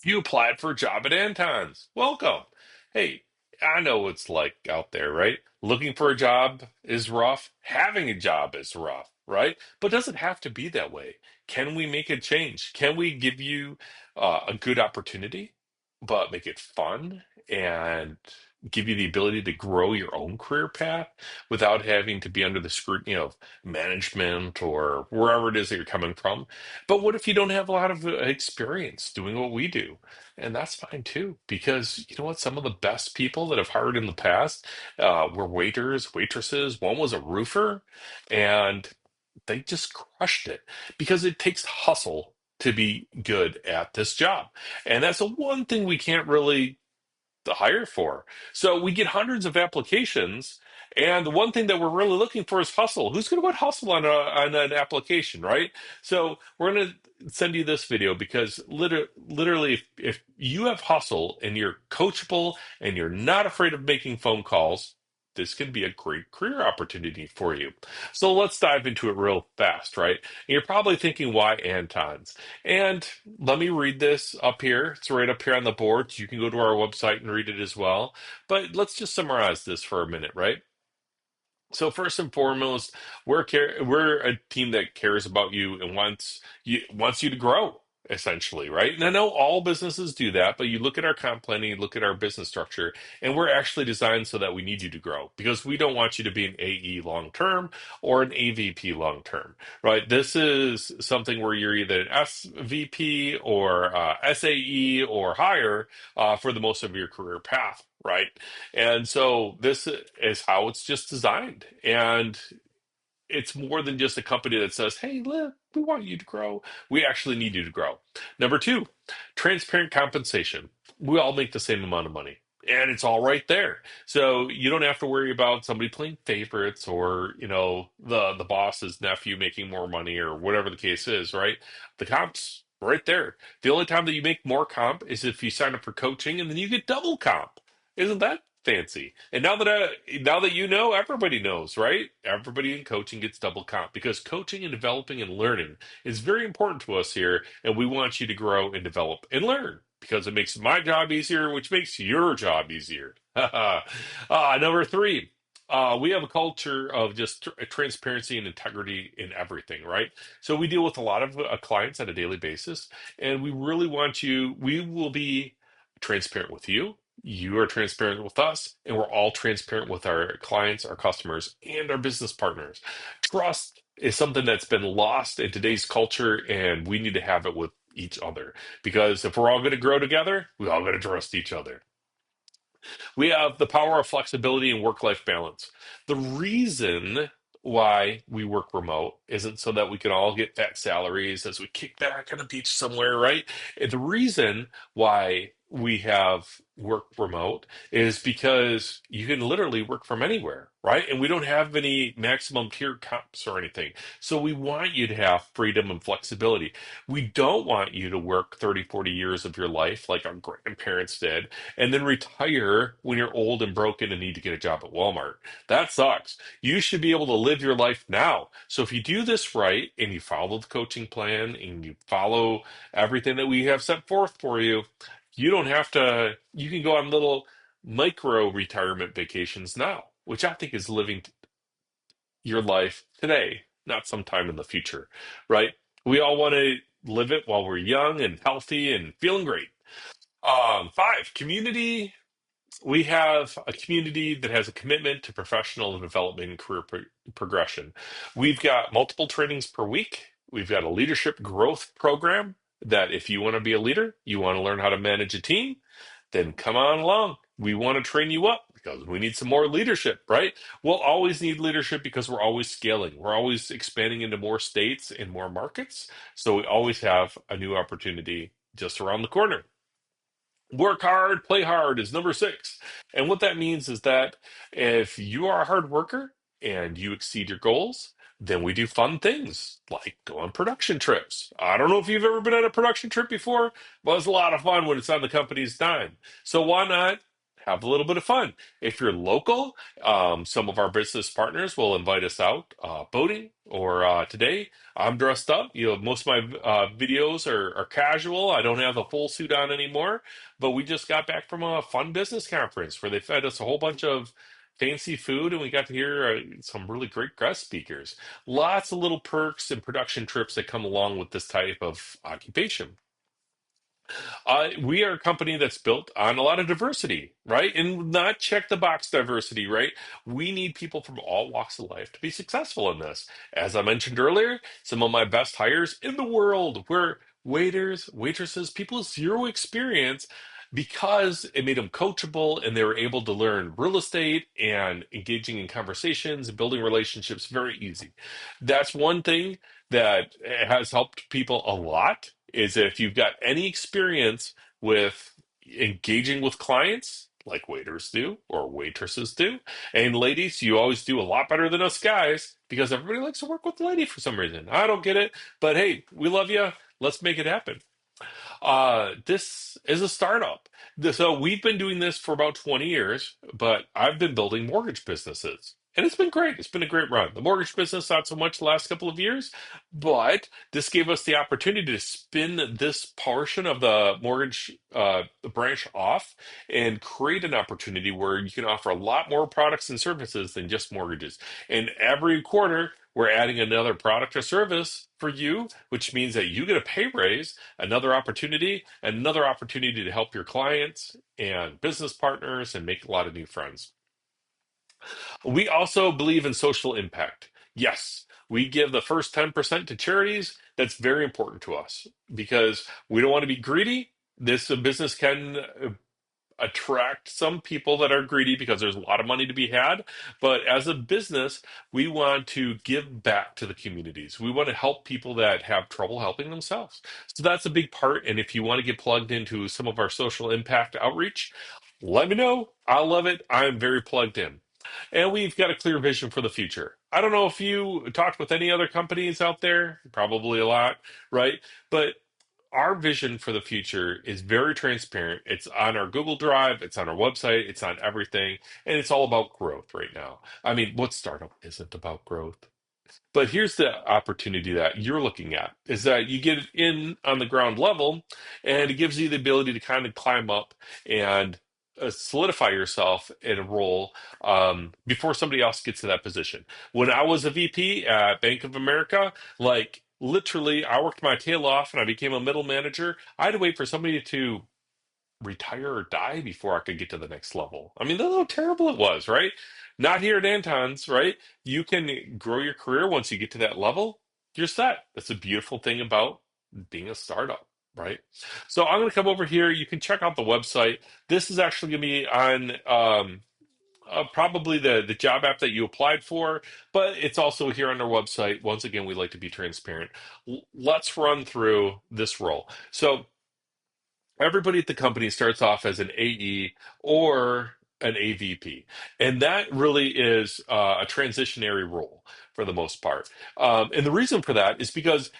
You applied for a job at Andtons. Welcome. Hey, I know what it's like out there, right? Looking for a job is rough. Having a job is rough, right? But it doesn't have to be that way. Can we make a change? Can we give you a good opportunity, but make it fun and give you the ability to grow your own career path without having to be under the scrutiny of management or wherever it is that you're coming from? But what if you don't have a lot of experience doing what we do? And that's fine too, because you know what? Some of the best people that I've hired in the past were waiters, waitresses. One was a roofer, and they just crushed it because it takes hustle to be good at this job. And that's the one thing we can't really to hire for. So we get hundreds of applications, and the one thing that we're really looking for is hustle. Who's going to put hustle on an application, right? So we're going to send you this video because literally, if you have hustle and you're coachable and you're not afraid of making phone calls, this can be a great career opportunity for you. So let's dive into it real fast, right? And you're probably thinking, why Antons? And let me read this up here. It's right up here on the board. You can go to our website and read it as well. But let's just summarize this for a minute, right? So first and foremost, we're a team that cares about you and wants you to grow, essentially, right? And I know all businesses do that, but you look at our comp planning, you look at our business structure, and we're actually designed so that we need you to grow because we don't want you to be an AE long term or an AVP long term, right? This is something where you're either an SVP or SAE or higher for the most of your career path, right? And so this is how it's just designed. And it's more than just a company that says, hey, look, we want you to grow. We actually need you to grow. Number two, transparent compensation. We all make the same amount of money. And it's all right there. So you don't have to worry about somebody playing favorites or, the boss's nephew making more money or whatever the case is, right? The comp's right there. The only time that you make more comp is if you sign up for coaching and then you get double comp. Isn't that fancy? And now that you know, everybody knows, right? Everybody in coaching gets double comp because coaching and developing and learning is very important to us here, and we want you to grow and develop and learn because it makes my job easier, which makes your job easier. Number three. We have a culture of just transparency and integrity in everything, right? So we deal with a lot of clients on a daily basis, and we will be transparent with you. You are transparent with us, and we're all transparent with our clients, our customers, and our business partners. Trust is something that's been lost in today's culture, and we need to have it with each other because if we're all going to grow together, we all got to trust each other. We have the power of flexibility and work-life balance. The reason why we work remote isn't so that we can all get fat salaries as we kick back on a beach somewhere, right? And the reason why we have work remote is because you can literally work from anywhere, right? And we don't have any maximum tier comps or anything. So we want you to have freedom and flexibility. We don't want you to work 30, 40 years of your life like our grandparents did and then retire when you're old and broken and need to get a job at Walmart. That sucks. You should be able to live your life now. So if you do this right and you follow the coaching plan and you follow everything that we have set forth for you, you don't have to, you can go on little micro retirement vacations now, which I think is living your life today, not sometime in the future, right? We all want to live it while we're young and healthy and feeling great. Five, community. We have a community that has a commitment to professional development and career progression. We've got multiple trainings per week. We've got a leadership growth program that if you want to be a leader, you want to learn how to manage a team, then come on along. We want to train you up because we need some more leadership, right? We'll always need leadership because we're always scaling. We're always expanding into more states and more markets. So we always have a new opportunity just around the corner. Work hard, play hard is number six. And what that means is that if you are a hard worker and you exceed your goals, then we do fun things like go on production trips. I don't know if you've ever been on a production trip before, but it's a lot of fun when it's on the company's dime. So why not have a little bit of fun. If you're local, some of our business partners will invite us out boating, or today I'm dressed up. Most of my videos are casual. I don't have the full suit on anymore, but we just got back from a fun business conference where they fed us a whole bunch of fancy food, and we got to hear some really great guest speakers. Lots of little perks and production trips that come along with this type of occupation. We are a company that's built on a lot of diversity, right? And not check the box diversity, right? We need people from all walks of life to be successful in this. As I mentioned earlier, some of my best hires in the world were waiters, waitresses, people with zero experience, because it made them coachable and they were able to learn real estate and engaging in conversations and building relationships very easy. That's one thing that has helped people a lot, is if you've got any experience with engaging with clients like waiters do or waitresses do. And ladies, you always do a lot better than us guys, because everybody likes to work with the lady for some reason. I don't get it, but hey, we love you. Let's make it happen. This is a startup. So we've been doing this for about 20 years, but I've been building mortgage businesses. And it's been great. It's been a great run. The mortgage business, not so much the last couple of years, but this gave us the opportunity to spin this portion of the mortgage branch off and create an opportunity where you can offer a lot more products and services than just mortgages. And every quarter, we're adding another product or service for you, which means that you get a pay raise, another opportunity to help your clients and business partners and make a lot of new friends. We also believe in social impact. Yes, we give the first 10% to charities. That's very important to us because we don't want to be greedy. This business can attract some people that are greedy because there's a lot of money to be had. But as a business, we want to give back to the communities. We want to help people that have trouble helping themselves. So that's a big part. And if you want to get plugged into some of our social impact outreach, let me know. I love it. I'm very plugged in. And we've got a clear vision for the future. I don't know if you talked with any other companies out there, probably a lot, right? But our vision for the future is very transparent. It's on our Google Drive, it's on our website, it's on everything, and it's all about growth right now. I mean, what startup isn't about growth? But here's the opportunity that you're looking at, is that you get in on the ground level, and it gives you the ability to kind of climb up and solidify yourself in a role before somebody else gets to that position. When I was a VP at Bank of America, like literally, I worked my tail off and I became a middle manager. I had to wait for somebody to retire or die before I could get to the next level. I mean, that's how terrible it was, right? Not here at Andtons, right? You can grow your career once you get to that level. You're set. That's a beautiful thing about being a startup, right? So I'm going to come over here. You can check out the website. This is actually going to be on probably the job app that you applied for, but it's also here on our website. Once again, we like to be transparent. Let's run through this role. So everybody at the company starts off as an AE or an AVP. And that really is a transitionary role for the most part. And the reason for that is because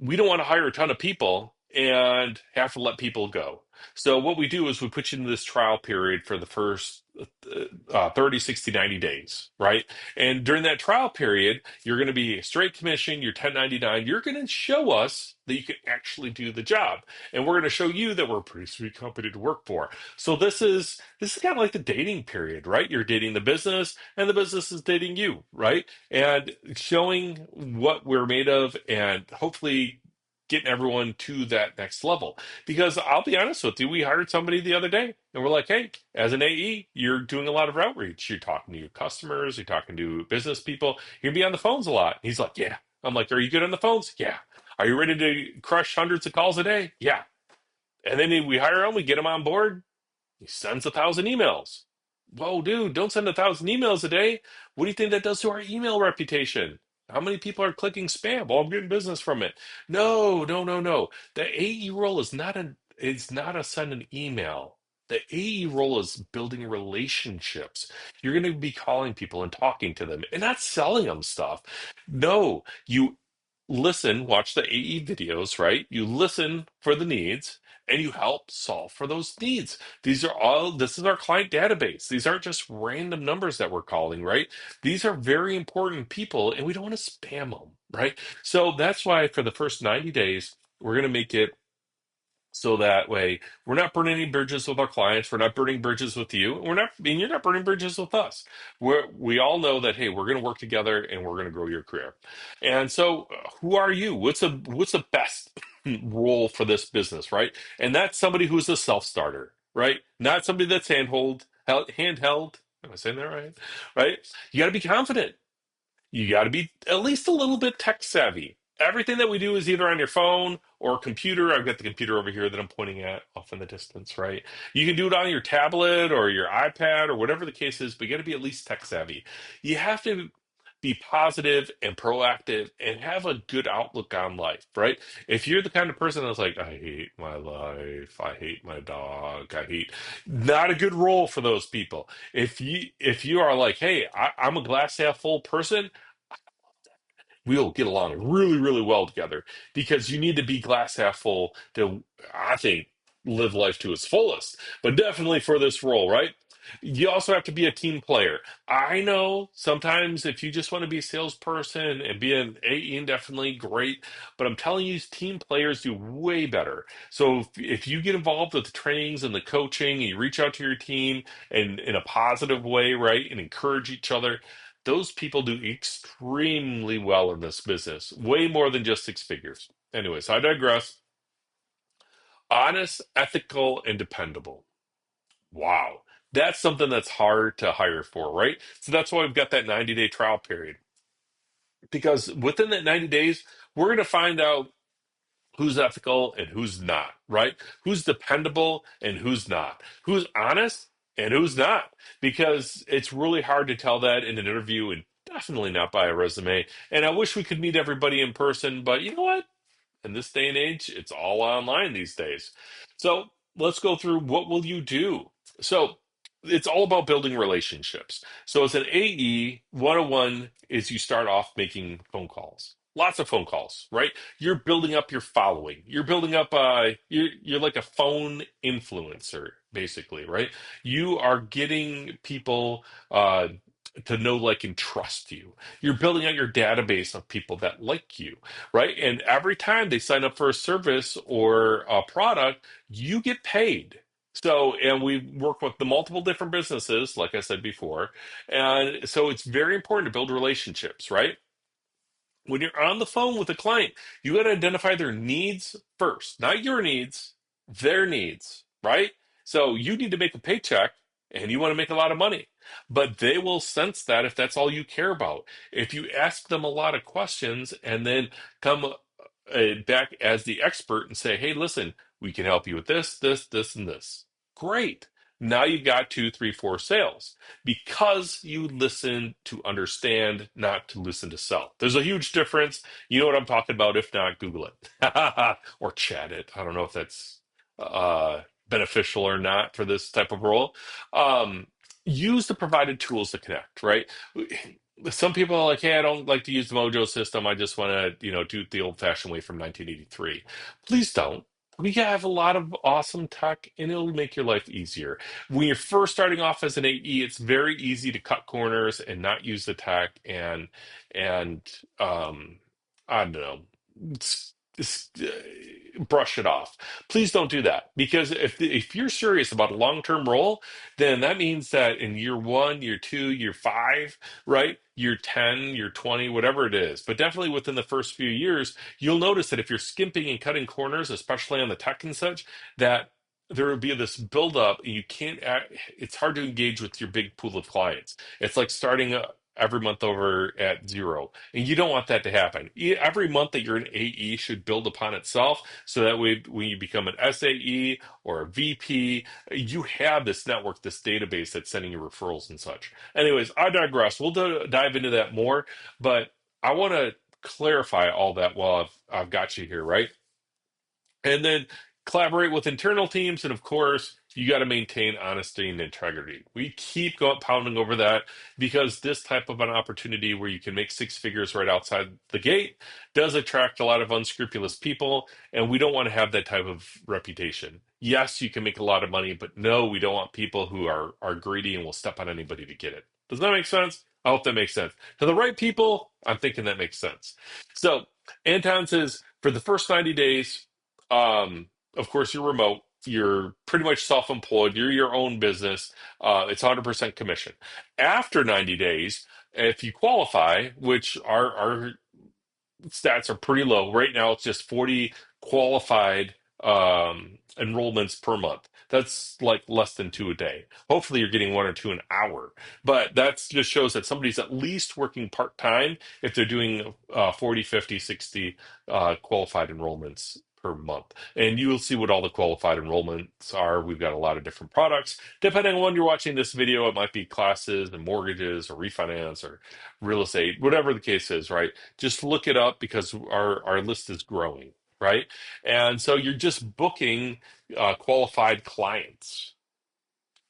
we don't want to hire a ton of people and have to let people go. So what we do is we put you in this trial period for the first 30, 60, 90 days, right? And during that trial period, you're going to be straight commission, you're 1099. You're going to show us that you can actually do the job. And we're going to show you that we're a pretty sweet company to work for. So this is kind of like the dating period, right? You're dating the business and the business is dating you, right? And showing what we're made of and hopefully getting everyone to that next level. Because I'll be honest with you, we hired somebody the other day and we're like, hey, as an AE, you're doing a lot of outreach. You're talking to your customers, you're talking to business people, you're gonna be on the phones a lot. He's like, yeah. I'm like, are you good on the phones? Yeah. Are you ready to crush hundreds of calls a day? Yeah. And then we hire him, we get him on board. He sends 1,000 emails. Whoa, dude, don't send 1,000 emails a day. What do you think that does to our email reputation? How many people are clicking spam? Well, I'm getting business from it. No, no, no, no. The AE role is not a send an email. The AE role is building relationships. You're going to be calling people and talking to them and not selling them stuff. No, you listen, watch the AE videos, right? You listen for the needs and you help solve for those needs. This is our client database. These aren't just random numbers that we're calling, right? These are very important people and we don't want to spam them, right? So that's why for the first 90 days, we're going to make it so that way we're not burning any bridges with our clients, we're not burning bridges with you, and you're not burning bridges with us. We all know that, hey, we're going to work together and we're going to grow your career. And so who are you? What's the best role for this business, right? And that's somebody who's a self-starter, right? Not somebody that's handheld. Am I saying that right? Right? You got to be confident. You got to be at least a little bit tech savvy. Everything that we do is either on your phone or computer. I've got the computer over here that I'm pointing at off in the distance, right? You can do it on your tablet or your iPad or whatever the case is, but you got to be at least tech savvy. You have to be positive and proactive and have a good outlook on life, right? If you're the kind of person that's like, I hate my life, I hate my dog, not a good role for those people. If you are like, hey, I'm a glass half full person, we'll get along really, really well together because you need to be glass half full to, I think, live life to its fullest. But definitely for this role, right? You also have to be a team player. I know sometimes if you just want to be a salesperson and be an AE indefinitely, great. But I'm telling you, team players do way better. So if you get involved with the trainings and the coaching, and you reach out to your team and in a positive way, right, and encourage each other, those people do extremely well in this business, way more than just six figures. Anyways, I digress. Honest, ethical, and dependable. Wow. That's something that's hard to hire for, right? So that's why we've got that 90-day trial period. Because within that 90 days, we're going to find out who's ethical and who's not, right? Who's dependable and who's not, who's honest and who's not, because it's really hard to tell that in an interview and definitely not by a resume. And I wish we could meet everybody in person, but you know what? In this day and age, it's all online these days. So let's go through what will you do. So it's all about building relationships. So as an AE, 101 is you start off making phone calls. Lots of phone calls, right? You're building up your following. You're building up you're like a phone influencer, basically, right? You are getting people to know, like, and trust you. You're building out your database of people that like you, right? And every time they sign up for a service or a product, you get paid. So, and we work with the multiple different businesses, like I said before. And so it's very important to build relationships, right? When you're on the phone with a client, you got to identify their needs first, not your needs, their needs, right? So you need to make a paycheck and you want to make a lot of money, but they will sense that if that's all you care about. If you ask them a lot of questions and then come back as the expert and say, hey, listen, we can help you with this, this, this, and this. Great. Now you've got two, three, four sales because you listen to understand, not to listen to sell. There's a huge difference. You know what I'm talking about. If not, Google it or chat it. I don't know if that's beneficial or not for this type of role. Use the provided tools to connect, right? Some people are like, hey, I don't like to use the Mojo system. I just want to, do it the old-fashioned way from 1983. Please don't. We have a lot of awesome tech, and it'll make your life easier. When you're first starting off as an AE, it's very easy to cut corners and not use the tech and I don't know, brush it off. Please don't do that because if you're serious about a long-term role, then that means that in year one, year two, year five, right? Year 10, year 20, whatever it is, but definitely within the first few years, you'll notice that if you're skimping and cutting corners, especially on the tech and such, that there will be this buildup and you can't it's hard to engage with your big pool of clients. It's like starting every month over at zero. And you don't want that to happen. Every month that you're an AE should build upon itself so that way when you become an SAE or a VP, you have this network, this database that's sending you referrals and such. Anyways, I digress. We'll dive into that more, but I want to clarify all that while I've got you here, right? And then collaborate with internal teams, and of course, you got to maintain honesty and integrity. We keep going pounding over that because this type of an opportunity where you can make six figures right outside the gate does attract a lot of unscrupulous people, and we don't want to have that type of reputation. Yes, you can make a lot of money, but no, we don't want people who are greedy and will step on anybody to get it. Does that make sense? I hope that makes sense. To the right people, I'm thinking that makes sense. So, Anton says for the first 90 days, of course, you're remote. You're pretty much self-employed. You're your own business. It's 100% commission. After 90 days, if you qualify, which our stats are pretty low. Right now, it's just 40 qualified enrollments per month. That's like less than two a day. Hopefully, you're getting one or two an hour. But that just shows that somebody's at least working part time if they're doing 40, 50, 60 qualified enrollments per month. And you will see what all the qualified enrollments are. We've got a lot of different products. Depending on when you're watching this video, it might be classes and mortgages or refinance or real estate, whatever the case is, right? Just look it up because our list is growing, right? And so you're just booking qualified clients,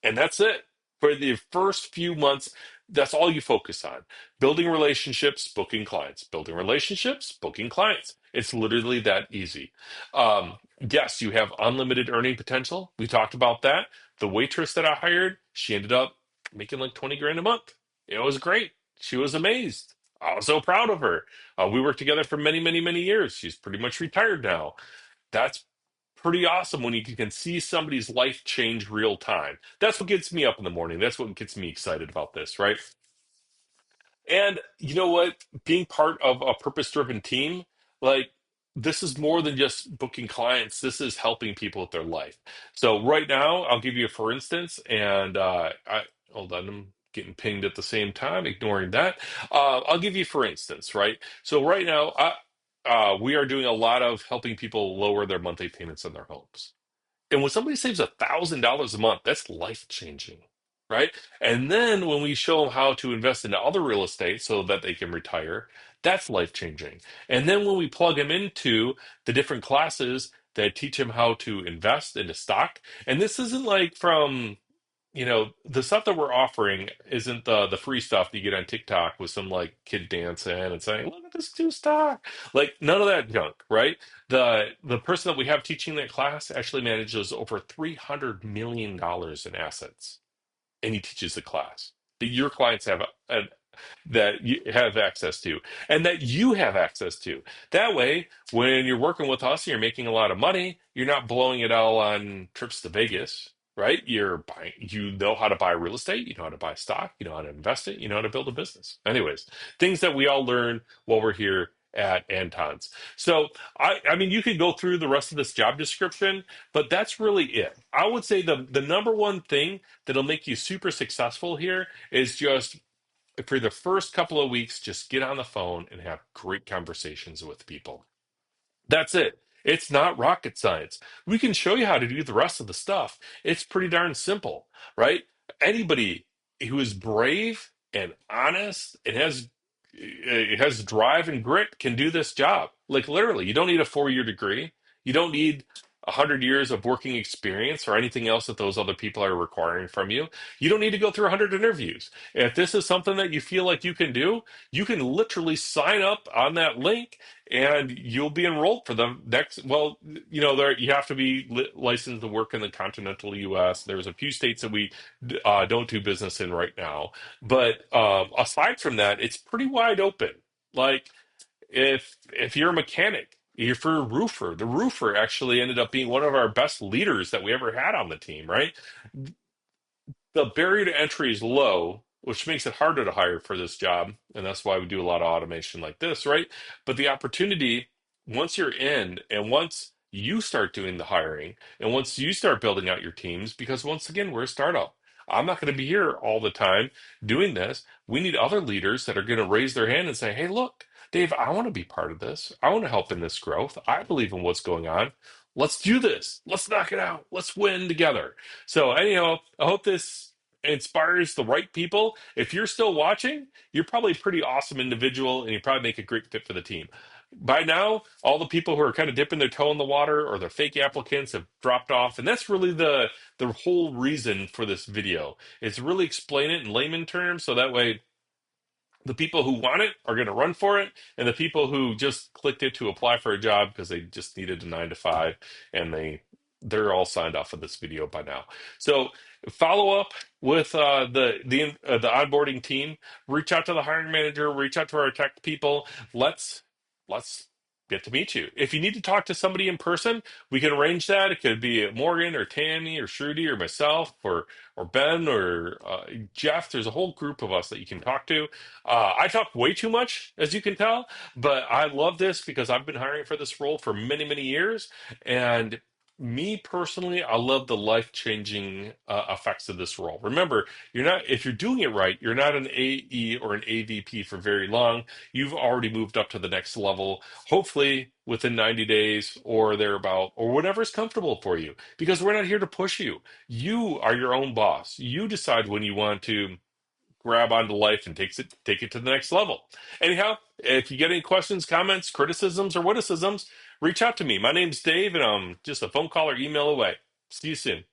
and that's it for the first few months. That's all you focus on: building relationships, booking clients, building relationships, booking clients. It's literally that easy. Yes, you have unlimited earning potential. We talked about that. The waitress that I hired, she ended up making like 20 grand a month. It was great. She was amazed. I was so proud of her. We worked together for many, many, many years. She's pretty much retired now. That's pretty awesome when you can see somebody's life change real time. That's what gets me up in the morning. That's what gets me excited about this, right? And you know what? Being part of a purpose-driven team, like this is more than just booking clients. This is helping people with their life. So right now, I'll give you a for instance, and I hold on, I'm getting pinged at the same time, ignoring that. I'll give you for instance, right? So right now, we are doing a lot of helping people lower their monthly payments on their homes. And when somebody saves $1,000 a month, that's life changing, right? And then when we show them how to invest into other real estate so that they can retire, that's life changing. And then when we plug them into the different classes that teach them how to invest into stock, and this isn't like from the stuff that we're offering isn't the free stuff that you get on TikTok with some like kid dancing and saying, "Look at this new stock." Like none of that junk, right? The person that we have teaching that class actually manages over $300 million in assets, and he teaches the class that your clients have that you have access to and that you have access to. That way, when you're working with us and you're making a lot of money, you're not blowing it all on trips to Vegas, right? You know how to buy real estate, you know how to buy stock, you know how to invest it, you know how to build a business. Anyways, things that we all learn while we're here at Andtons. So, I mean, you could go through the rest of this job description, but that's really it. I would say the number one thing that'll make you super successful here is just for the first couple of weeks, just get on the phone and have great conversations with people. That's it. It's not rocket science. We can show you how to do the rest of the stuff. It's pretty darn simple, right? Anybody who is brave and honest and has drive and grit can do this job. Like literally, you don't need a 4-year degree. You don't need 100 years of working experience or anything else that those other people are requiring from you. You don't need to go through 100 interviews. If this is something that you feel like you can do, you can literally sign up on that link and you'll be enrolled for the next. Well, there you have to be licensed to work in the continental U.S. There's a few states that we don't do business in right now, but aside from that, it's pretty wide open. Like if you're a mechanic, if you're a roofer, the roofer actually ended up being one of our best leaders that we ever had on the team, right? The barrier to entry is low, which makes it harder to hire for this job. And that's why we do a lot of automation like this, right? But the opportunity, once you're in and once you start doing the hiring and once you start building out your teams, because once again, we're a startup. I'm not going to be here all the time doing this. We need other leaders that are going to raise their hand and say, "Hey, look, Dave, I want to be part of this. I want to help in this growth. I believe in what's going on. Let's do this. Let's knock it out. Let's win together." So, anyhow, I hope this inspires the right people. If you're still watching, you're probably a pretty awesome individual and you probably make a great fit for the team. by now, all the people who are kind of dipping their toe in the water or the fake applicants have dropped off, and that's really the whole reason for this video. Is to really explain it in layman terms, so that way the people who want it are going to run for it, and the people who just clicked it to apply for a job because they just needed a 9 to 5, and they're all signed off of this video by now. So follow up with the onboarding team. Reach out to the hiring manager. Reach out to our tech people. Let's get to meet you. If you need to talk to somebody in person, we can arrange that. It could be Morgan or Tammy or Shruti or myself or Ben or Jeff. There's a whole group of us that you can talk to. I talk way too much, as you can tell, but I love this because I've been hiring for this role for many, many years. And me personally, I love the life-changing effects of this role. Remember, if you're doing it right, you're not an AE or an AVP for very long. You've already moved up to the next level, hopefully within 90 days or thereabout, or whatever's comfortable for you, because we're not here to push you. You are your own boss. You decide when you want to grab onto life and take it to the next level. Anyhow, if you get any questions, comments, criticisms, or witticisms, reach out to me. My name's Dave, and I'm just a phone call or email away. See you soon.